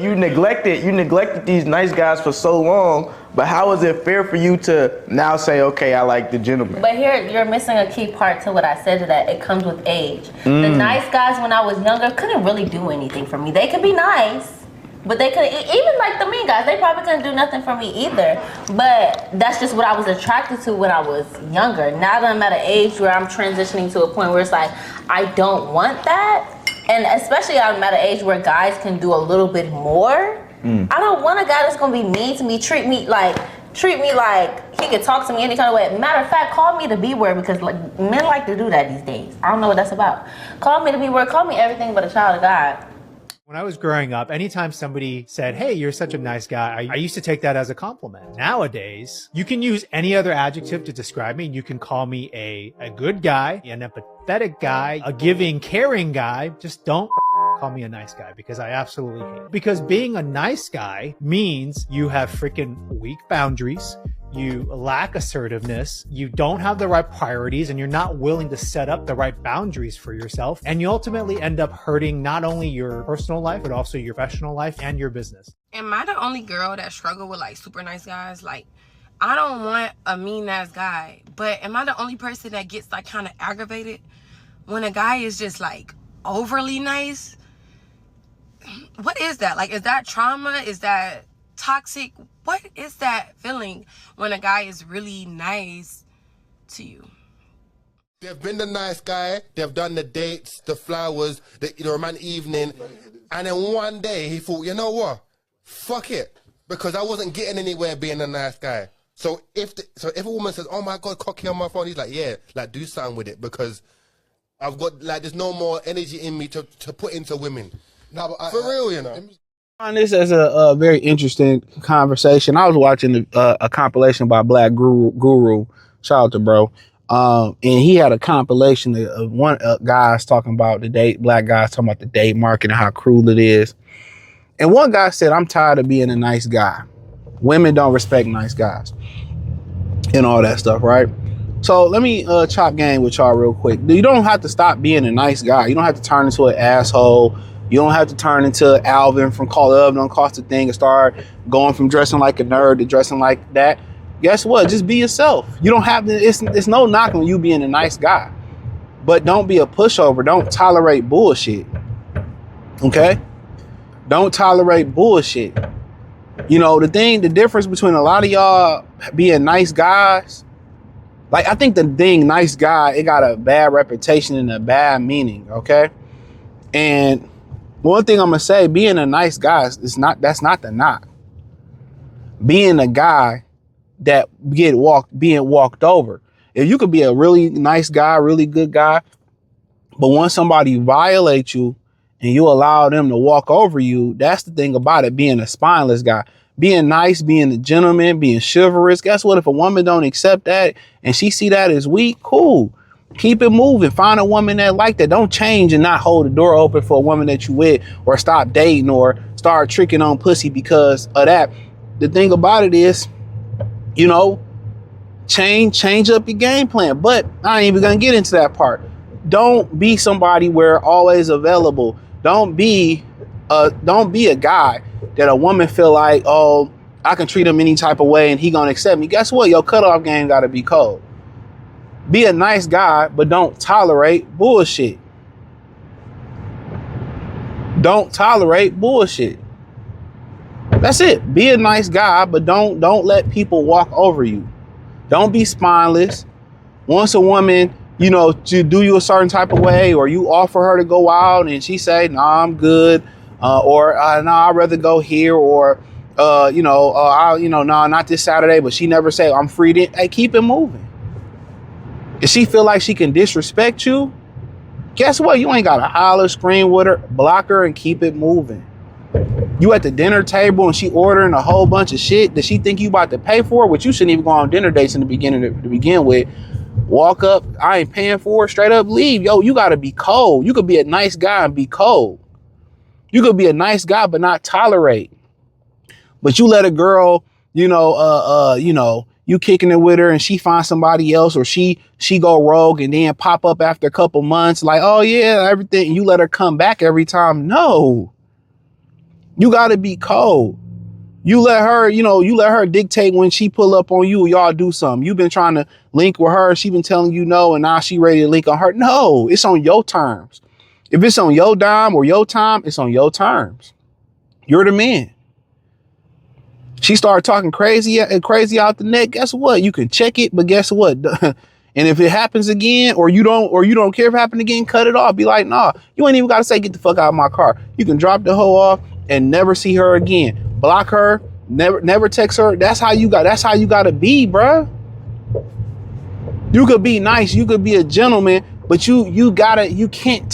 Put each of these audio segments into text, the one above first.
you neglected these nice guys for so long, but how is it fair for you to now say, okay, I like the gentleman? But here, you're missing a key part to what I said, to that it comes with age. The nice guys when I was younger couldn't really do anything for me. They could be nice, but they couldn't, even like the mean guys, they probably couldn't do nothing for me either. But that's just what I was attracted to when I was younger. Now that I'm at an age where I'm transitioning to a point where it's like, I don't want that. And especially I'm at an age where guys can do a little bit more. I don't want a guy that's gonna be mean to me, treat me like he could talk to me any kind of way. Matter of fact, call me the B word, because like men like to do that these days. I don't know what that's about. Call me the B word, call me everything but a child of God. When I was growing up, anytime somebody said, hey, you're such a nice guy, I used to take that as a compliment. Nowadays, you can use any other adjective to describe me. You can call me a good guy, an empathetic guy, a giving, caring guy. Just don't call me a nice guy, because I absolutely hate it. Because being a nice guy means you have freaking weak boundaries. You lack assertiveness, you don't have the right priorities, and you're not willing to set up the right boundaries for yourself. And you ultimately end up hurting not only your personal life, but also your professional life and your business. Am I the only girl that struggle with like super nice guys? Like, I don't want a mean ass guy, but am I the only person that gets like kind of aggravated when a guy is just like overly nice? What is that? Like, is that trauma? Is that toxic? What is that feeling when a guy is really nice to you? They've been the nice guy, they've done the dates, the flowers, the romantic evening, and then one day he thought, you know what, fuck it, because I wasn't getting anywhere being a nice guy. So if a woman says, oh my God, cocky on my phone, he's like, yeah, like do something with it, because I've got, like, there's no more energy in me to put into women. No, but for real, you know. I find this as a very interesting conversation. I was watching a compilation by Black Guru, shout out to bro, and he had a compilation of one guys talking about black guys talking about the date market and how cruel it is. And one guy said, I'm tired of being a nice guy. Women don't respect nice guys and all that stuff, right? So let me chop game with y'all real quick. You don't have to stop being a nice guy. You don't have to turn into an asshole. You don't have to turn into Alvin from Call Up, Don't Cost a Thing, and start going from dressing like a nerd to dressing like that. Guess what? Just be yourself. You don't have to, it's no knock on you being a nice guy. But don't be a pushover. Don't tolerate bullshit. Okay? Don't tolerate bullshit. You know, the difference between a lot of y'all being nice guys, like, I think the thing nice guy, it got a bad reputation and a bad meaning, okay? And one thing I'm gonna say, being a nice guy that's not the knock. Being a guy that being walked over. If you could be a really nice guy, really good guy, but once somebody violates you and you allow them to walk over you, that's the thing about it, being a spineless guy. Being nice, being a gentleman, being chivalrous. Guess what? If a woman don't accept that and she see that as weak, cool. Keep it moving. Find a woman that like that. Don't change and not hold the door open for a woman that you with, or stop dating or start tricking on pussy because of that. The thing about it is, you know, change up your game plan. But I ain't even gonna get into that part. Don't be somebody where always available. Don't be a guy that a woman feel like, oh, I can treat him any type of way and he gonna accept me. Guess what? Your cutoff game gotta be cold. Be a nice guy, but don't tolerate bullshit. Don't tolerate bullshit. That's it. Be a nice guy, but don't let people walk over you. Don't be spineless. Once a woman, you know, to do you a certain type of way, or you offer her to go out and she say, nah, I'm good, or nah, I'd rather go here, or nah, not this Saturday, but she never say I'm free to, hey, keep it moving. If she feel like she can disrespect you, guess what? You ain't got to holler, scream with her, block her, and keep it moving. You at the dinner table and she ordering a whole bunch of shit that she think you about to pay for, which you shouldn't even go on dinner dates in the beginning to begin with. Walk up, I ain't paying for it, straight up leave. Yo, you got to be cold. You could be a nice guy and be cold. You could be a nice guy but not tolerate. But you let a girl, you kicking it with her and she finds somebody else, or she go rogue and then pop up after a couple months like, oh yeah, everything, and you let her come back every time. No. You gotta be cold. You let her, you let her dictate when she pull up on you, y'all do something. You've been trying to link with her. She been telling you no, and now she ready to link on her. No, it's on your terms. If it's on your dime or your time, it's on your terms. You're the man. She started talking crazy out the neck. Guess what? You can check it, but guess what? And if it happens again, or you don't care if it happens again, cut it off. Be like, nah, you ain't even got to say, get the fuck out of my car. You can drop the hoe off and never see her again. Block her, never text her. That's how you got to be, bruh. You could be nice, you could be a gentleman, but you can't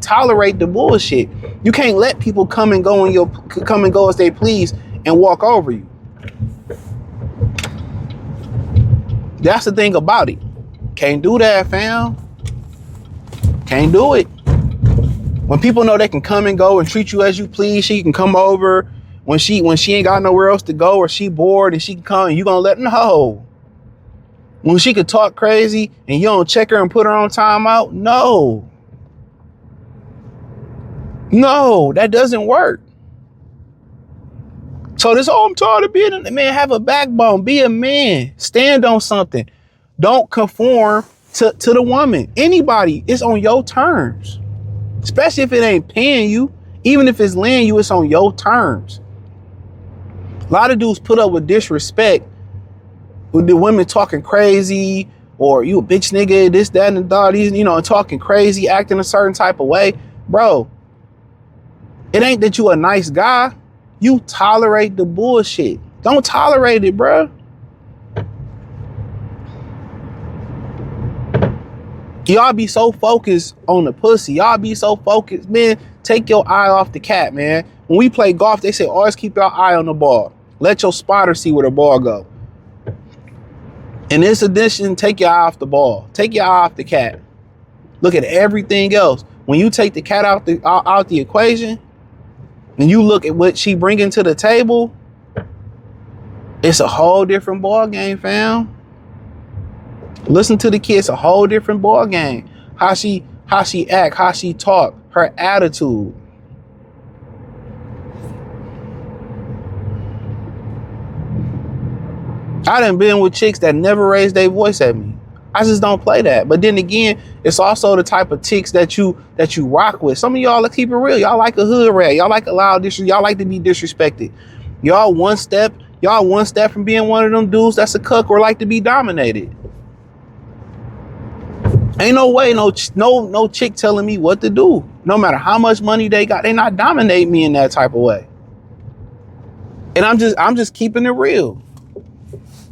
tolerate the bullshit. You can't let people come and go as they please and walk over you. That's the thing about it. Can't do that, fam. Can't do it. When people know they can come and go and treat you as you please, she can come over when she ain't got nowhere else to go, or she bored and she can come, and you gonna let no. When she could talk crazy and you don't check her and put her on timeout, no. No, that doesn't work. So this, I'm tired of being a man. Have a backbone. Be a man. Stand on something. Don't conform to the woman. Anybody, it's on your terms. Especially if it ain't paying you. Even if it's laying you, it's on your terms. A lot of dudes put up with disrespect with the women talking crazy, or you a bitch nigga, this, that, and the dog, talking crazy, acting a certain type of way. Bro, it ain't that you a nice guy. You tolerate the bullshit. Don't tolerate it, bro. Y'all be so focused on the pussy. Y'all be so focused, man. Take your eye off the cat, man. When we play golf, they say always keep your eye on the ball. Let your spotter see where the ball go. In this edition, take your eye off the ball. Take your eye off the cat. Look at everything else. When you take the cat out the equation, and you look at what she bringing to the table, it's a whole different ball game, fam. Listen to the kids, a whole different ball game. How she act, how she talk, her attitude. I done been with chicks that never raised their voice at me. I just don't play that. But then again, it's also the type of chicks that you rock with. Some of y'all, let's keep it real. Y'all like a hood rat. Y'all like a loud disrespect. Y'all like to be disrespected. Y'all one step from being one of them dudes that's a cuck or like to be dominated. Ain't no way no chick telling me what to do. No matter how much money they got, they not dominating me in that type of way. And I'm just keeping it real.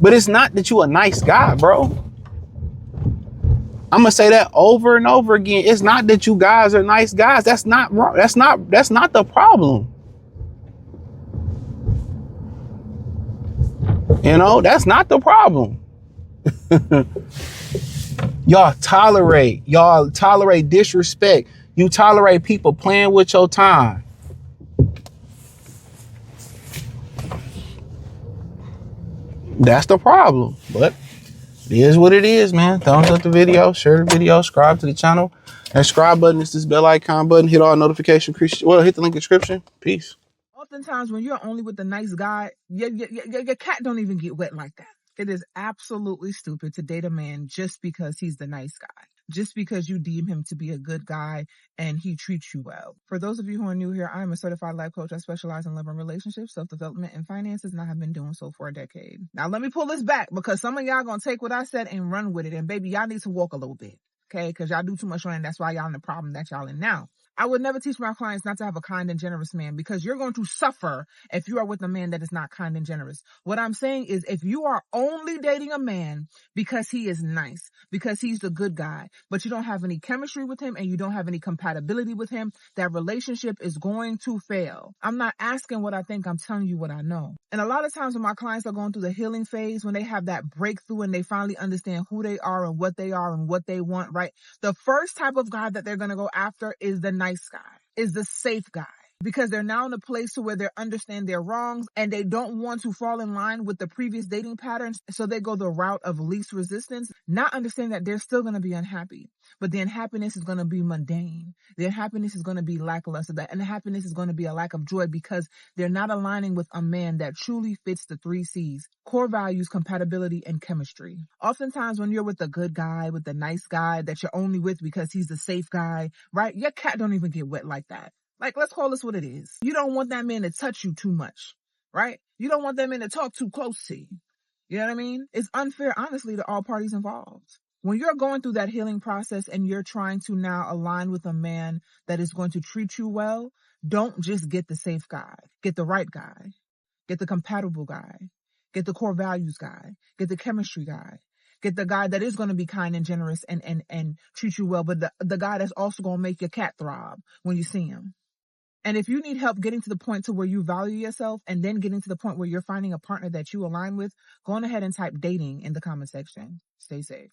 But it's not that you a nice guy, bro. I'm gonna say that over and over again. It's not that you guys are nice guys. That's not wrong. That's not the problem. That's not the problem. Y'all tolerate disrespect. You tolerate people playing with your time. That's the problem. But it is what it is, man. Thumbs up the video, share the video, subscribe to the channel. That subscribe button is this bell icon button. Hit all notification. Well, hit the link in the description. Peace. Oftentimes when you're only with a nice guy, your cat don't even get wet like that. It is absolutely stupid to date a man just because he's the nice guy. Just because you deem him to be a good guy and he treats you well. For those of you who are new here, I am a certified life coach. I specialize in love and relationships, self-development, and finances, and I have been doing so for a decade. Now, let me pull this back because some of y'all gonna take what I said and run with it. And baby, y'all need to walk a little bit, okay? Because y'all do too much running. That's why y'all in the problem that y'all in now. I would never teach my clients not to have a kind and generous man because you're going to suffer if you are with a man that is not kind and generous. What I'm saying is if you are only dating a man because he is nice, because he's the good guy, but you don't have any chemistry with him and you don't have any compatibility with him, that relationship is going to fail. I'm not asking what I think, I'm telling you what I know. And a lot of times when my clients are going through the healing phase, when they have that breakthrough and they finally understand who they are and what they want, right? The first type of guy that they're going to go after is the nice guy, is the safe guy. because they're now in a place to where they understand their wrongs and they don't want to fall in line with the previous dating patterns. So they go the route of least resistance, not understanding that they're still going to be unhappy, but the unhappiness is going to be mundane. The unhappiness is going to be lackluster. The unhappiness is going to be a lack of joy because they're not aligning with a man that truly fits the 3 C's: core values, compatibility, and chemistry. Oftentimes when you're with a good guy, with a nice guy that you're only with because he's the safe guy, right? Your cat don't even get wet like that. Like, let's call this what it is. You don't want that man to touch you too much, right? You don't want that man to talk too close to you. You know what I mean? It's unfair, honestly, to all parties involved. When you're going through that healing process and you're trying to now align with a man that is going to treat you well, don't just get the safe guy. Get the right guy. Get the compatible guy. Get the core values guy. Get the chemistry guy. Get the guy that is going to be kind and generous and treat you well, but the guy that's also going to make your cat throb when you see him. And if you need help getting to the point to where you value yourself and then getting to the point where you're finding a partner that you align with, go on ahead and type dating in the comment section. Stay safe.